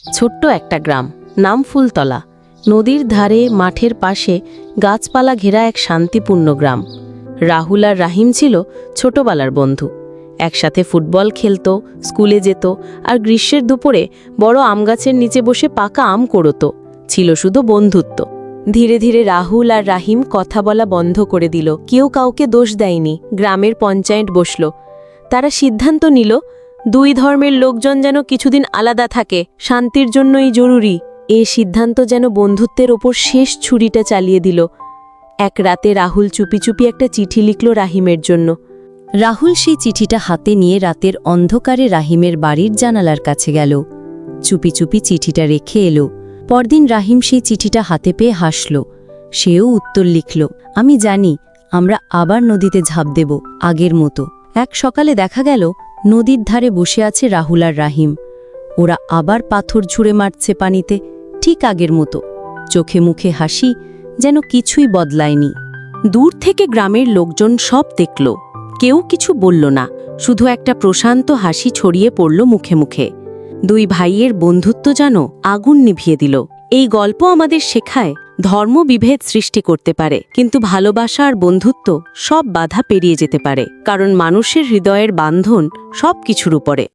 ছোট্ট একটা গ্রাম, নাম ফুলতলা। নদীর ধারে, মাঠের পাশে গাছপালা ঘেরা এক শান্তিপূর্ণ গ্রাম। রাহুল আর রাহিম ছিল ছোটবেলার বন্ধু। একসাথে ফুটবল খেলতো, স্কুলে যেত, আর গ্রীষ্মের দুপুরে বড় আম গাছের নিচে বসে পাকা আম কুড়োতো। ছিল শুধু বন্ধুত্ব। ধীরে ধীরে রাহুল আর রাহিম কথা বলা বন্ধ করে দিল। কেউ কাউকে দোষ দেয়নি। গ্রামের পঞ্চায়েত বসল। তারা সিদ্ধান্ত নিল, দুই ধর্মের লোকজন যেন কিছুদিন আলাদা থাকে, শান্তির জন্যই জরুরি। এই সিদ্ধান্ত যেন বন্ধুত্বের ওপর শেষ ছুরিটা চালিয়ে দিল। এক রাতে রাহুল চুপি চুপি একটা চিঠি লিখল রাহিমের জন্য। রাহুল সেই চিঠিটা হাতে নিয়ে রাতের অন্ধকারে রাহিমের বাড়ির জানালার কাছে গেল। চুপি চুপি চিঠিটা রেখে এলো। পরদিন রাহিম সেই চিঠিটা হাতে পেয়ে হাসল। সেও উত্তর লিখল, আমি জানি আমরা আবার নদীতে ঝাঁপ দেব, আগের মতো। এক সকালে দেখা গেল নদীর ধারে বসে আছে রাহুল আর রাহিম। ওরা আবার পাথর ছুঁড়ে মারছে পানিতে, ঠিক আগের মতো। চোখে মুখে হাসি, যেন কিছুই বদলায়নি। দূর থেকে গ্রামের লোকজন সব দেখল। কেউ কিছু বলল না, শুধু একটা প্রশান্ত হাসি ছড়িয়ে পড়ল মুখে মুখে। দুই ভাইয়ের বন্ধুত্ব যেন আগুন নিভিয়ে দিল। এই গল্প আমাদের শেখায়, ধর্ম বিভেদ সৃষ্টি করতে পারে, কিন্তু ভালোবাসা আর বন্ধুত্ব সব বাধা পেরিয়ে যেতে পারে, কারণ মানুষের হৃদয়ের বাঁধন সব কিছুর উপরে।